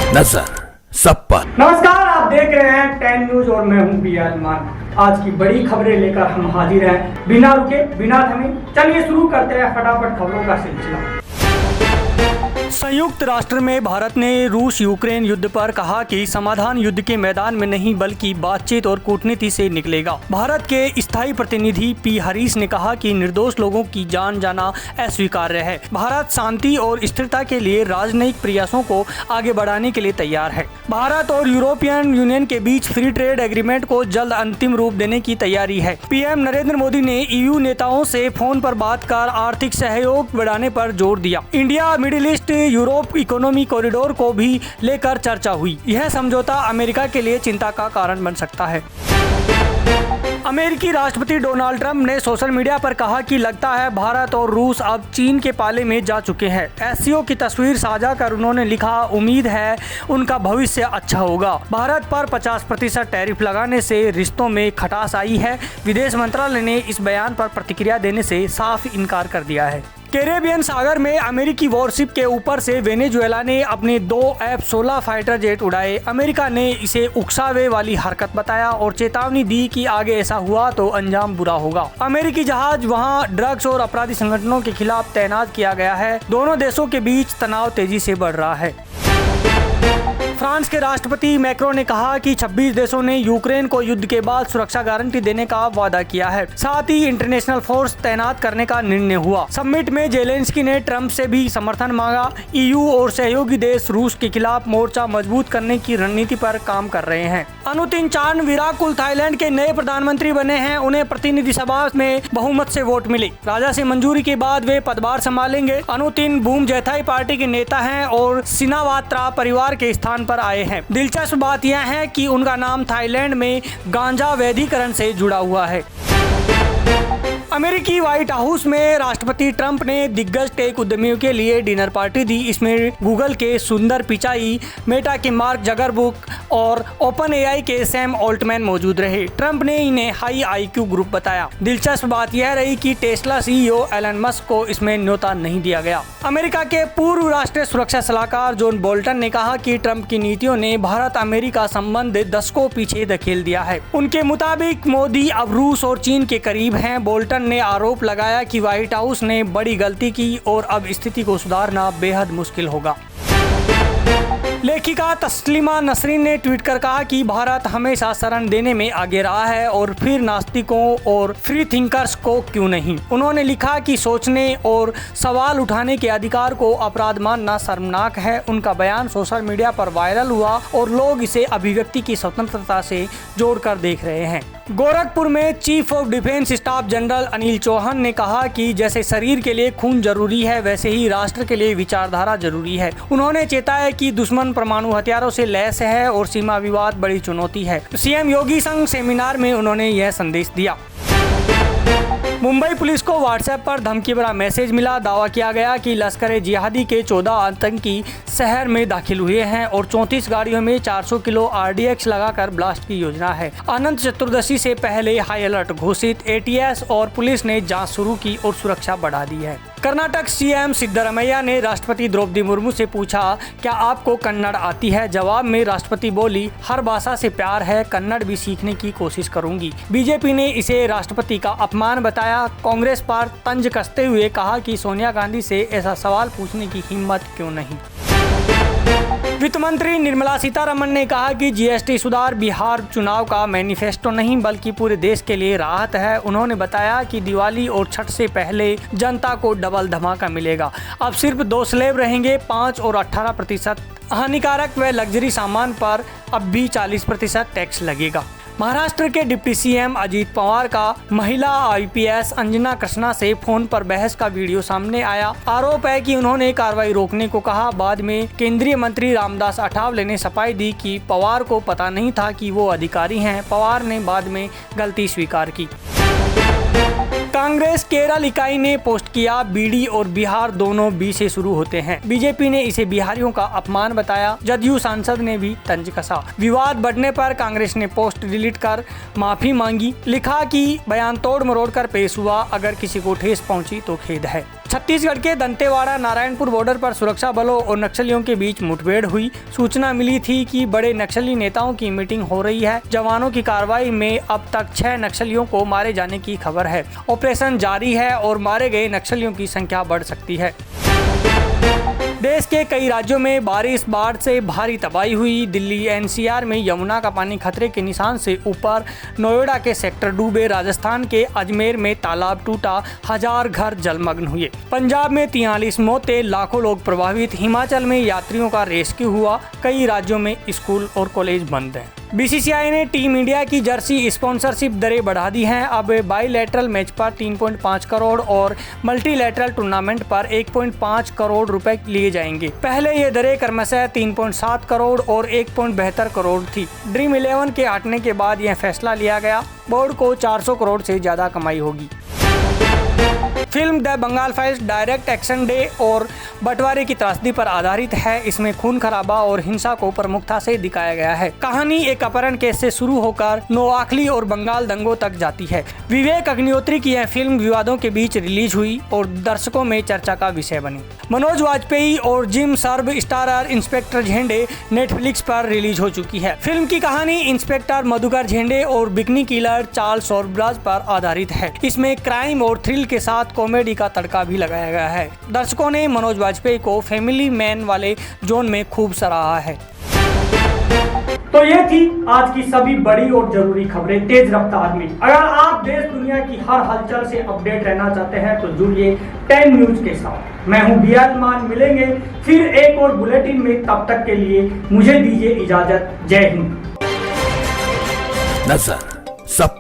नमस्कार, आप देख रहे हैं 10 न्यूज और मैं हूं बियाजमान। आज की बड़ी खबरें लेकर हम हाजिर हैं। बिना रुके बिना थमे चलिए शुरू करते हैं फटाफट खबरों का सिलसिला। संयुक्त राष्ट्र में भारत ने रूस यूक्रेन युद्ध पर कहा कि समाधान युद्ध के मैदान में नहीं बल्कि बातचीत और कूटनीति से निकलेगा। भारत के स्थायी प्रतिनिधि पी हरीश ने कहा कि निर्दोष लोगों की जान जाना अस्वीकार्य है। भारत शांति और स्थिरता के लिए राजनयिक प्रयासों को आगे बढ़ाने के लिए तैयार है। भारत और यूरोपियन यूनियन के बीच फ्री ट्रेड एग्रीमेंट को जल्द अंतिम रूप देने की तैयारी है। पीएम नरेंद्र मोदी ने ईयू नेताओं से फोन पर बात कर आर्थिक सहयोग बढ़ाने पर जोर दिया। India middle east Europe economy corridor को भी लेकर चर्चा हुई। यह समझौता अमेरिका के लिए चिंता का कारण बन सकता है। अमेरिकी राष्ट्रपति डोनाल्ड ट्रंप ने सोशल मीडिया पर कहा कि लगता है भारत और रूस अब चीन के पाले में जा चुके हैं। एससीओ की तस्वीर साझा कर उन्होंने लिखा, उम्मीद है उनका भविष्य अच्छा होगा। भारत पर 50% टैरिफ लगाने से रिश्तों में खटास आई है। विदेश मंत्रालय ने इस बयान पर प्रतिक्रिया देने से साफ इनकार कर दिया है। कैरेबियन सागर में अमेरिकी वॉरशिप के ऊपर से वेनेजुएला ने अपने 2 F-16 फाइटर जेट उड़ाए। अमेरिका ने इसे उकसावे वाली हरकत बताया और चेतावनी दी कि आगे ऐसा हुआ तो अंजाम बुरा होगा। अमेरिकी जहाज वहां ड्रग्स और अपराधी संगठनों के खिलाफ तैनात किया गया है। दोनों देशों के बीच तनाव तेजी से बढ़ रहा है। फ्रांस के राष्ट्रपति मैक्रोन ने कहा कि 26 देशों ने यूक्रेन को युद्ध के बाद सुरक्षा गारंटी देने का वादा किया है। साथ ही इंटरनेशनल फोर्स तैनात करने का निर्णय हुआ। समिट में जेलेंस्की ने ट्रंप से भी समर्थन मांगा। ईयू और सहयोगी देश रूस के खिलाफ मोर्चा मजबूत करने की रणनीति पर काम कर रहे हैं। अनुतिन चान विराकुल थाईलैंड के नए प्रधानमंत्री बने हैं। उन्हें प्रतिनिधि सभा में बहुमत से वोट मिले। राजा से मंजूरी के बाद वे पदभार संभालेंगे। अनुतिन बूमजैथाई पार्टी के नेता हैं और सिनावात्रा परिवार के स्थान पर आए हैं। दिलचस्प बात यह है कि उनका नाम थाईलैंड में गांजा वैधीकरण से जुड़ा हुआ है। अमेरिकी व्हाइट हाउस में राष्ट्रपति ट्रंप ने दिग्गज टेक उद्यमियों के लिए डिनर पार्टी दी। इसमें गूगल के सुंदर पिचाई, मेटा के मार्क जगरबर्ग और ओपन एआई के सैम ऑल्टमैन मौजूद रहे। ट्रंप ने इन्हें हाई आईक्यू ग्रुप बताया। दिलचस्प बात यह रही कि टेस्ला सीईओ एलन मस्क को इसमें न्योता नहीं दिया गया। अमेरिका के पूर्व राष्ट्रीय सुरक्षा सलाहकार जॉन बोल्टन ने कहा कि ट्रंप की नीतियों ने भारत अमेरिका संबंध दशकों पीछे धकेल दिया है। उनके मुताबिक मोदी अब रूस और चीन के करीब हैं। बोल्टन ने आरोप लगाया कि व्हाइट हाउस ने बड़ी गलती की और अब स्थिति को सुधारना बेहद मुश्किल होगा। लेखिका तस्लीमा नसरीन ने ट्वीट कर कहा कि भारत हमेशा शरण देने में आगे रहा है और फिर नास्तिकों और फ्री थिंकर्स को क्यों नहीं। उन्होंने लिखा कि सोचने और सवाल उठाने के अधिकार को अपराध मानना शर्मनाक है। उनका बयान सोशल मीडिया पर वायरल हुआ और लोग इसे अभिव्यक्ति की स्वतंत्रता से जोड़कर देख रहे हैं। गोरखपुर में chief of defence staff general Anil Chauhan ने कहा कि जैसे शरीर के लिए खून जरूरी है वैसे ही राष्ट्र के लिए विचारधारा जरूरी है। उन्होंने चेताया कि दुश्मन परमाणु हथियारों से लैस है और सीमा विवाद बड़ी चुनौती है। सीएम योगी संग सेमिनार में उन्होंने यह संदेश दिया। मुंबई पुलिस को व्हाट्सएप पर धमकी भरा मैसेज मिला। दावा किया गया कि लश्कर-ए जिहादी के 14 आतंकी शहर में दाखिल हुए हैं और 34 गाड़ियों में 400 किलो आरडीएक्स लगाकर ब्लास्ट की योजना है। अनंत चतुर्दशी से पहले हाई अलर्ट घोषित। एटीएस और पुलिस ने जांच शुरू की और सुरक्षा बढ़ा दी है। कर्नाटक सीएम सिद्धरमैया ने राष्ट्रपति द्रौपदी मुर्मू से पूछा, क्या आपको कन्नड़ आती है? जवाब में राष्ट्रपति बोली, हर भाषा से प्यार है, कन्नड़ भी सीखने की कोशिश करूंगी। बीजेपी ने इसे राष्ट्रपति का अपमान बताया। कांग्रेस पर तंज कसते हुए कहा कि सोनिया गांधी से ऐसा सवाल पूछने की हिम्मत क्यों नहीं। वित्त मंत्री निर्मला सीतारमण ने कहा कि जीएसटी सुधार बिहार चुनाव का मैनिफेस्टो नहीं बल्कि पूरे देश के लिए राहत है। उन्होंने बताया कि दिवाली और छठ से पहले जनता को डबल धमाका मिलेगा। अब सिर्फ 2 स्लैब रहेंगे, 5 और 18%। हानिकारक व लग्जरी सामान पर अब भी 40% टैक्स लगेगा। महाराष्ट्र के डिप्टी सीएम अजीत पवार का महिला आईपीएस अंजना कृष्णा से फोन पर बहस का वीडियो सामने आया। आरोप है कि उन्होंने कार्रवाई रोकने को कहा। बाद में केंद्रीय मंत्री रामदास अठावले ने सफाई दी कि पवार को पता नहीं था कि वो अधिकारी हैं। पवार ने बाद में गलती स्वीकार की। कांग्रेस केरल इकाई ने पोस्ट किया, बीडी और बिहार दोनों बी से शुरू होते हैं। बीजेपी ने इसे बिहारियों का अपमान बताया। जदयू सांसद ने भी तंज कसा। विवाद बढ़ने पर कांग्रेस ने पोस्ट डिलीट कर माफी मांगी। लिखा कि बयान तोड़ मरोड़ कर पेश हुआ, अगर किसी को ठेस पहुंची तो खेद है। छत्तीसगढ़ के दंतेवाड़ा नारायणपुर बॉर्डर पर सुरक्षा बलों और नक्सलियों के बीच मुठभेड़ हुई। सूचना मिली थी कि बड़े नक्सली नेताओं की मीटिंग हो रही है। जवानों की कार्रवाई में अब तक 6 नक्सलियों को मारे जाने की खबर है। ऑपरेशन जारी है और मारे गए नक्सलियों की संख्या बढ़ सकती है। देश के कई राज्यों में बारिश बाढ़ से भारी तबाही हुई। दिल्ली एनसीआर में यमुना का पानी खतरे के निशान से ऊपर, नोएडा के सेक्टर डूबे, राजस्थान के अजमेर में तालाब टूटा, 1000 घर जलमग्न हुए। पंजाब में 43 मौतें, लाखों लोग प्रभावित। हिमाचल में यात्रियों का रेस्क्यू हुआ। कई राज्यों में स्कूल और कॉलेज बंद हैं। बीसीसीआई ने टीम इंडिया की जर्सी स्पॉन्सरशिप दरें बढ़ा दी हैं। अब बाईलैटरल मैच पर 3.5 करोड़ और मल्टीलैटरल टूर्नामेंट पर 1.5 करोड़ रुपए लिए जाएंगे। पहले ये दरें क्रमशः 3.7 करोड़ और 1.72 करोड़ थी। ड्रीम 11 के हटने के बाद यह फैसला लिया गया। बोर्ड को 400 करोड़ से ज्यादा कमाई होगी। Film the Bengal files direct action day और बंटवारे की त्रासदी पर आधारित है। इसमें खून खराबा और हिंसा को प्रमुखता से दिखाया गया है। कहानी एक अपहरण केस से शुरू होकर नोआखली और बंगाल दंगों तक जाती है। विवेक अग्निहोत्री की यह फिल्म विवादों के बीच रिलीज हुई और दर्शकों में चर्चा का विषय बनी। मनोज वाजपेयी और जिम सर्ब स्टारर इंस्पेक्टर झेंडे नेटफ्लिक्स पर रिलीज हो चुकी है। फिल्म की कहानी इंस्पेक्टर मधुकर झेंडे और बिकनी किलर चार्ल्स सॉर्ब्राज पर आधारित है। इसमें क्राइम और थ्रिल के साथ कॉमेडी का तड़का भी लगाया गया है। दर्शकों ने मनोज वाजपेयी को फैमिली मैन वाले जोन में खूब सराहा है। तो ये थी आज की सभी बड़ी और जरूरी खबरें तेज रफ्तार में। अगर आप देश दुनिया की हर हलचल से अपडेट रहना चाहते हैं तो जुड़िए 10 न्यूज के साथ। मैं हूं बियाजमान। मिलेंगे फिर एक और बुलेटिन में। तब तक के लिए मुझे दीजिए इजाजत। जय हिंद। नजर सब पर।